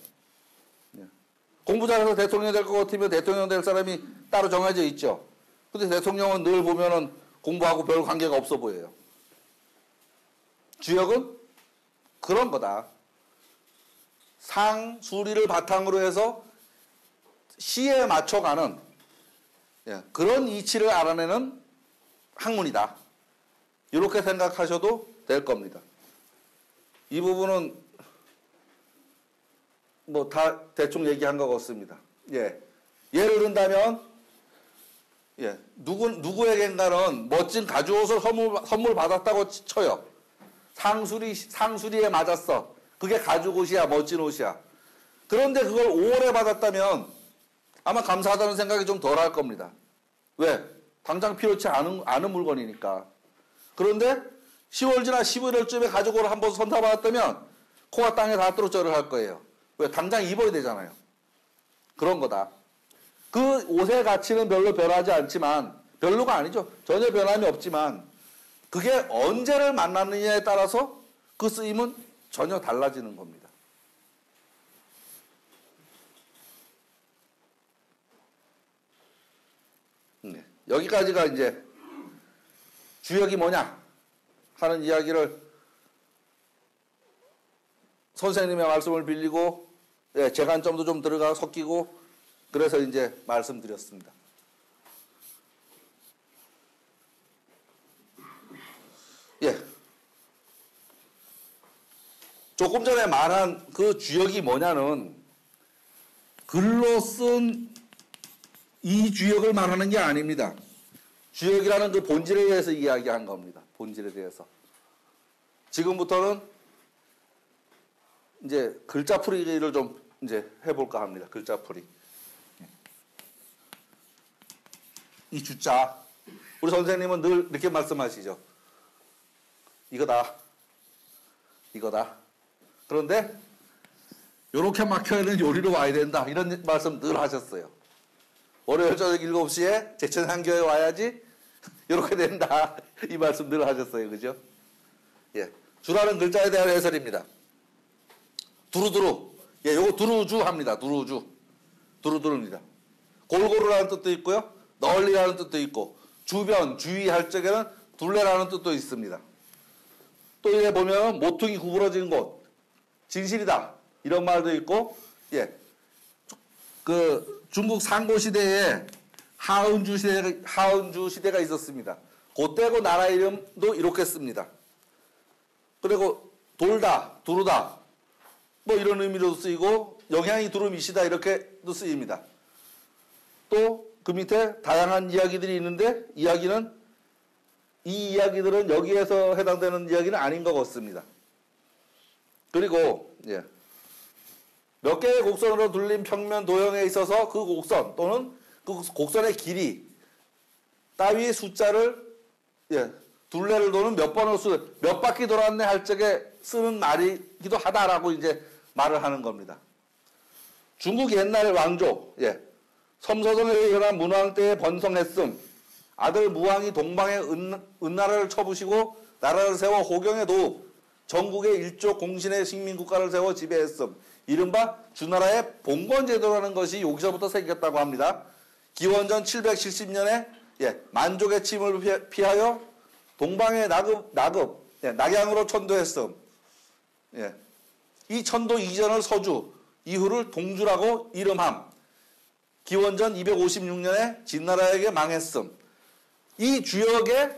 공부 잘해서 대통령 될 것 같으면 대통령 될 사람이 따로 정해져 있죠. 근데 대통령은 늘 보면은 공부하고 별 관계가 없어 보여요. 주역은 그런 거다. 상수리를 바탕으로 해서 시에 맞춰가는 그런 이치를 알아내는 학문이다. 이렇게 생각하셔도 될 겁니다. 이 부분은 뭐 다 대충 얘기한 것 같습니다. 예를 든다면 누구에겐가는 멋진 가죽옷을 선물 받았다고 쳐요. 상수리에 맞았어. 그게 가죽옷이야, 멋진 옷이야. 그런데 그걸 5월에 받았다면 아마 감사하다는 생각이 좀 덜 할 겁니다. 왜? 당장 필요치 않은 물건이니까. 그런데 10월 지나 11월쯤에 가죽옷을 한번 선사받았다면 코가 땅에 닿도록 절을 할 거예요. 왜? 당장 입어야 되잖아요. 그런 거다. 그 옷의 가치는 별로 변하지 않지만, 별로가 아니죠. 전혀 변함이 없지만 그게 언제를 만났느냐에 따라서 그 쓰임은 전혀 달라지는 겁니다. 여기까지가 이제 주역이 뭐냐 하는 이야기를 선생님의 말씀을 빌리고 예, 제 관점도 좀 들어가 섞이고 그래서 이제 말씀드렸습니다. 예. 조금 전에 말한 그 주역이 뭐냐는 글로 쓴 이 주역을 말하는 게 아닙니다. 주역이라는 그 본질에 대해서 이야기한 겁니다. 본질에 대해서. 지금부터는 이제 글자풀이를 좀 이제 해볼까 합니다. 글자풀이. 이 주자. 우리 선생님은 늘 이렇게 말씀하시죠. 이거다. 이거다. 그런데 요렇게 막혀있는 요리로 와야 된다. 이런 말씀 늘 하셨어요. 월요일 저녁 7시에 제천한교에 와야지 요렇게 된다. 이 말씀 늘 하셨어요. 그죠? 예. 주라는 글자에 대한 해설입니다. 두루두루. 예, 요거 두루주 합니다. 두루주. 두루두루입니다. 골고루라는 뜻도 있고요. 널리라는 뜻도 있고 주변, 주위할 적에는 둘레라는 뜻도 있습니다. 또 이제 보면 모퉁이 구부러진 곳, 진실이다. 이런 말도 있고, 예. 그 중국 상고 시대에 하은주 시대가 있었습니다. 그때고 나라 이름도 이렇게 씁니다. 그리고 돌다, 두루다, 뭐 이런 의미로도 쓰이고 영향이 두루미시다 이렇게도 쓰입니다. 또 그 밑에 다양한 이야기들이 있는데 이 이야기들은 여기에서 해당되는 이야기는 아닌 것 같습니다. 그리고 예. 몇 개의 곡선으로 둘린 평면 도형에 있어서 그 곡선 또는 그 곡선의 길이 따위 숫자를 예, 둘레를 도는 몇 바퀴 돌았네 할 적에 쓰는 말이기도 하다라고 이제 말을 하는 겁니다. 중국 옛날 왕조, 예, 섬서동에 일어난 문왕 때에 번성했음. 아들 무왕이 동방에 은나라를 쳐부시고 나라를 세워 호경에 도읍. 전국에 일조 공신의 식민국가를 세워 지배했음. 이른바 주나라의 봉건제도라는 것이 여기서부터 생겼다고 합니다. 기원전 770년에 예, 만족의 침을 피하여 동방의 낙양으로 천도했음. 예. 이 천도 이전을 서주, 이후를 동주라고 이름함. 기원전 256년에 진나라에게 망했음. 이 주역에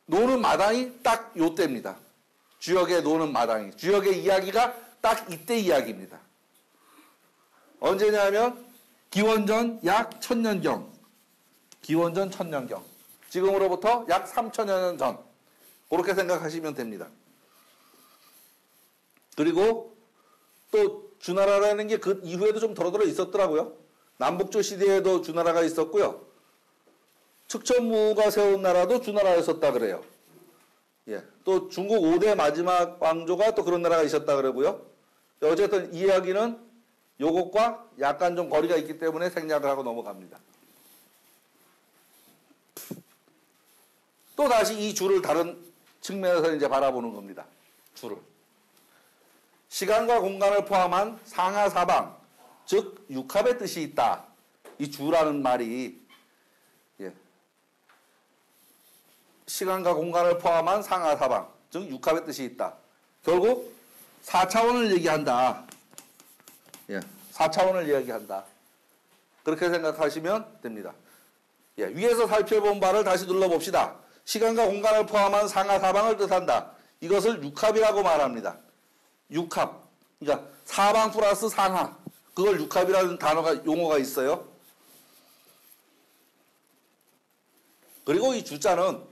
노는 마당이 딱 요때입니다. 주역에 노는 마당이. 주역의 이야기가 딱 이때 이야기입니다. 언제냐면 기원전 약 1000년경. 기원전 1000년경. 지금으로부터 약 3000여 년 전. 그렇게 생각하시면 됩니다. 그리고 또 주나라라는 게 그 이후에도 좀 더러더러 있었더라고요. 남북조 시대에도 주나라가 있었고요. 측천무가 세운 나라도 주나라였었다 그래요. 예. 또 중국 5대 마지막 왕조가 또 그런 나라가 있었다 그러고요. 어쨌든 이 이야기는 요것과 약간 좀 거리가 있기 때문에 생략을 하고 넘어갑니다. 또 다시 이 주를 다른 측면에서 이제 바라보는 겁니다. 주를. 시간과 공간을 포함한 상하사방, 즉 육합의 뜻이 있다. 이 주라는 말이 예. 시간과 공간을 포함한 상하사방, 즉 육합의 뜻이 있다. 결국 4차원을 얘기한다. 예. 4차원을 이야기한다. 그렇게 생각하시면 됩니다. 예. 위에서 살펴본 바를 다시 눌러봅시다. 시간과 공간을 포함한 상하사방을 뜻한다. 이것을 육합이라고 말합니다. 육합. 그러니까 사방 플러스 상하. 그걸 육합이라는 용어가 있어요. 그리고 이 주자는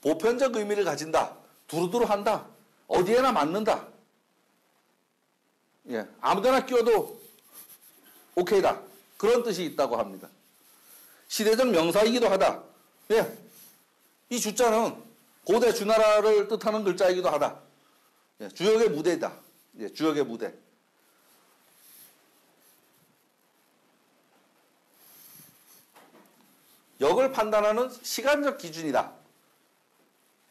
보편적 의미를 가진다. 두루두루 한다. 어디에나 맞는다. 예, 아무데나 끼워도 오케이다. 그런 뜻이 있다고 합니다. 시대적 명사이기도 하다. 예, 이 주자는 고대 주나라를 뜻하는 글자이기도 하다. 예, 주역의 무대다. 예, 주역의 무대. 역을 판단하는 시간적 기준이다.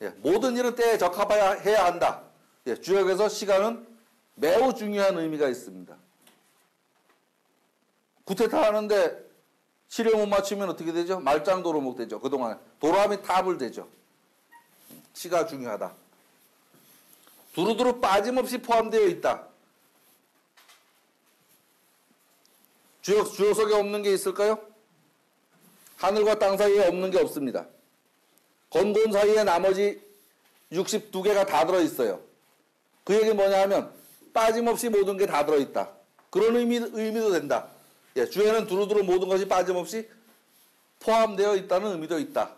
예, 모든 일은 때에 적합해야 한다. 예, 주역에서 시간은 매우 중요한 의미가 있습니다. 구테타 하는데 시력 못 맞추면 어떻게 되죠? 말짱도루묵 되죠. 그동안 도로함이 타불되죠. 시가 중요하다. 두루두루 빠짐없이 포함되어 있다. 주역 속에 없는 게 있을까요? 하늘과 땅 사이에 없는 게 없습니다. 건곤 사이에 나머지 62개가 다 들어있어요. 그 얘기는 뭐냐 하면 빠짐없이 모든 게 다 들어있다. 그런 의미도 된다. 예, 주에는 두루두루 모든 것이 빠짐없이 포함되어 있다는 의미도 있다.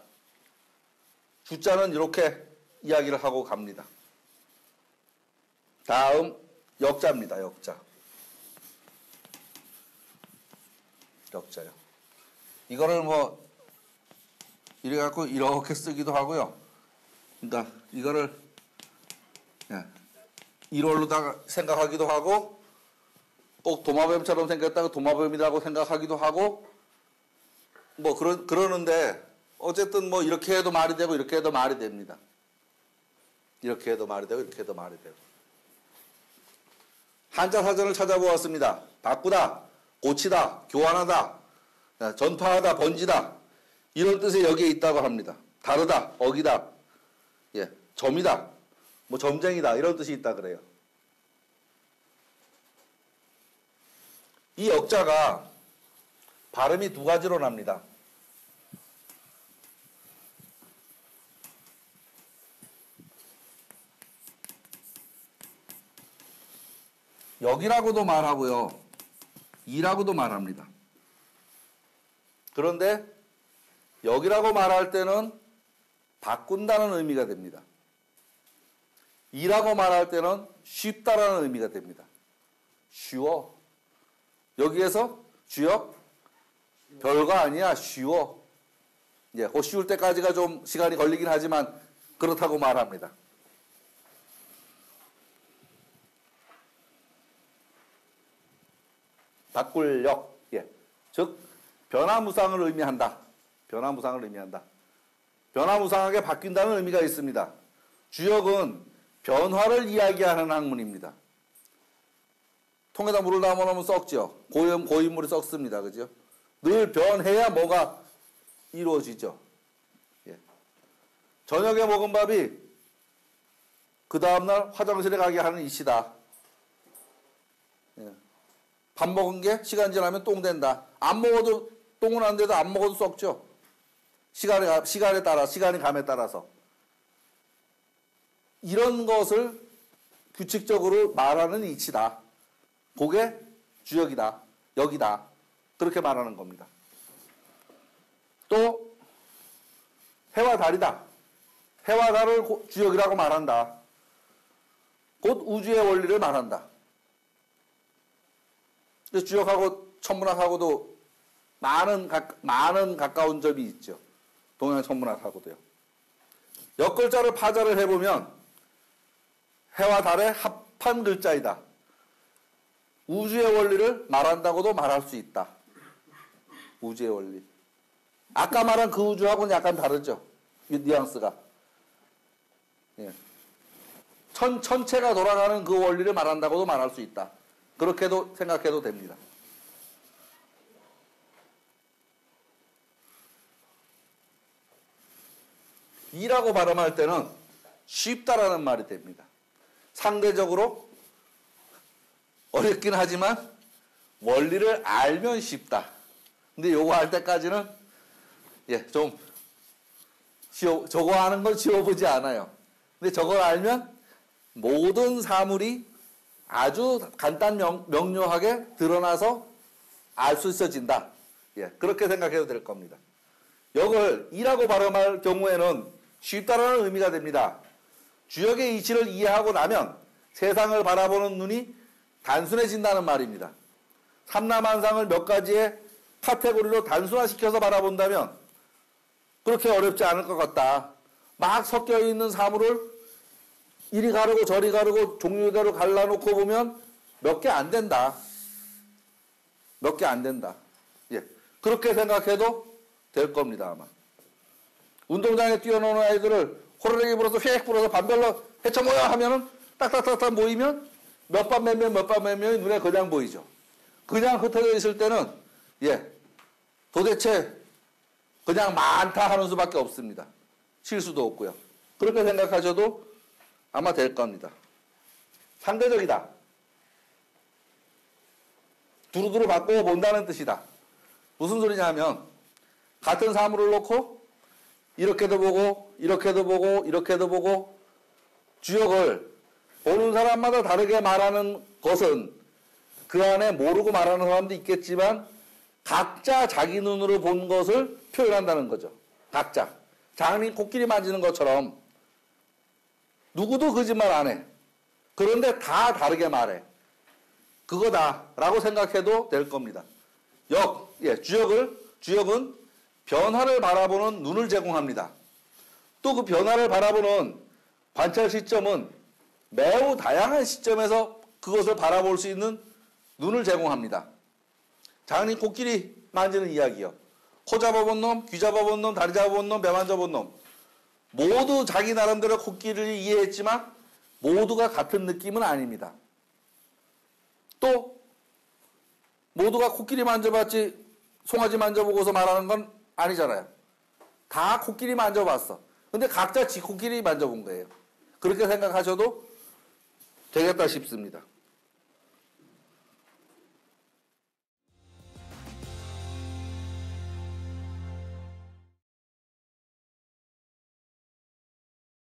주자는 이렇게 이야기를 하고 갑니다. 다음 역자입니다. 역자요. 이거를 뭐 이래 갖고 이렇게 쓰기도 하고요. 그러니까 이거를 1월로다가 생각하기도 하고 꼭 도마뱀처럼 생겼다고 도마뱀이라고 생각하기도 하고 뭐 그러는데 어쨌든 뭐 이렇게 해도 말이 되고 이렇게 해도 말이 됩니다. 이렇게 해도 말이 되고 이렇게 해도 말이 되고. 한자 사전을 찾아보았습니다. 바꾸다, 고치다, 교환하다, 전파하다, 번지다 이런 뜻이 여기에 있다고 합니다. 다르다, 어기다, 예, 점이다, 뭐 점쟁이다 이런 뜻이 있다 그래요. 이 역자가 발음이 두 가지로 납니다. 역이라고도 말하고요. 이라고도 말합니다. 그런데 역이라고 말할 때는 바꾼다는 의미가 됩니다. 이라고 말할 때는 쉽다라는 의미가 됩니다. 쉬워. 여기에서 주역 별거 아니야. 쉬워. 예, 그 쉬울 때까지가 좀 시간이 걸리긴 하지만 그렇다고 말합니다. 바꿀 역, 예, 즉 변화무쌍을 의미한다. 변화무쌍을 의미한다. 변화무쌍하게 바뀐다는 의미가 있습니다. 주역은 변화를 이야기하는 학문입니다. 통에다 물을 담아놓으면 썩죠. 고인물이 썩습니다. 그죠? 늘 변해야 뭐가 이루어지죠. 예. 저녁에 먹은 밥이 그 다음날 화장실에 가게 하는 이치다. 예. 밥 먹은 게 시간 지나면 똥 된다. 안 먹어도 똥은 안 돼도 안 먹어도 썩죠. 시간에 따라 시간이 감에 따라서 이런 것을 규칙적으로 말하는 이치다. 그게 주역이다. 역이다. 그렇게 말하는 겁니다. 또 해와 달이다. 해와 달을 주역이라고 말한다. 곧 우주의 원리를 말한다. 주역하고 천문학하고도 많은 가까운 점이 있죠. 동양 천문학하고도요. 역글자를 파자를 해보면 해와 달의 합한 글자이다. 우주의 원리를 말한다고도 말할 수 있다. 우주의 원리. 아까 말한 그 우주하고는 약간 다르죠. 뉘앙스가. 예. 천체가 돌아가는 그 원리를 말한다고도 말할 수 있다. 그렇게도 생각해도 됩니다. 이라고 발음할 때는 쉽다라는 말이 됩니다. 상대적으로 어렵긴 하지만 원리를 알면 쉽다. 근데 요거 할 때까지는 좀 저거 하는 건 쉬워보지 않아요. 근데 저걸 알면 모든 사물이 아주 명료하게 드러나서 알 수 있어진다. 그렇게 생각해도 될 겁니다. 역을 이라고 발음할 경우에는 쉽다라는 의미가 됩니다. 주역의 이치를 이해하고 나면 세상을 바라보는 눈이 단순해진다는 말입니다. 삼라만상을 몇 가지의 카테고리로 단순화시켜서 바라본다면 그렇게 어렵지 않을 것 같다. 막 섞여 있는 사물을 이리 가르고 저리 가르고 종류대로 갈라놓고 보면 몇 개 안 된다. 몇 개 안 된다. 그렇게 생각해도 될 겁니다, 아마. 운동장에 뛰어노는 아이들을 호르랭이 불어서 휙 불어서 반별로 헤쳐 모여 하면은 딱딱딱딱 모이면 몇 반 몇 명이 눈에 그냥 보이죠. 그냥 흩어져 있을 때는 도대체 그냥 많다 하는 수밖에 없습니다. 실수도 없고요. 그렇게 생각하셔도 아마 될 겁니다. 상대적이다. 두루두루 바꾸어 본다는 뜻이다. 무슨 소리냐 하면 같은 사물을 놓고 이렇게도 보고 이렇게도 보고 이렇게도 보고 주역을 보는 사람마다 다르게 말하는 것은 그 안에 모르고 말하는 사람도 있겠지만 각자 자기 눈으로 본 것을 표현한다는 거죠. 각자. 장님 코끼리 만지는 것처럼 누구도 거짓말 안 해. 그런데 다 다르게 말해. 그거다라고 생각해도 될 겁니다. 주역은 변화를 바라보는 눈을 제공합니다. 또 그 변화를 바라보는 관찰 시점은 매우 다양한 시점에서 그것을 바라볼 수 있는 눈을 제공합니다. 장님 코끼리 만지는 이야기요. 코 잡아본 놈, 귀 잡아본 놈, 다리 잡아본 놈, 배 만져본 놈. 모두 자기 나름대로 코끼리를 이해했지만 모두가 같은 느낌은 아닙니다. 또 모두가 코끼리 만져봤지 송아지 만져보고서 말하는 건 아니잖아요. 다 코끼리 만져봤어. 근데 각자 지 코끼리 만져본 거예요. 그렇게 생각하셔도 되겠다 싶습니다.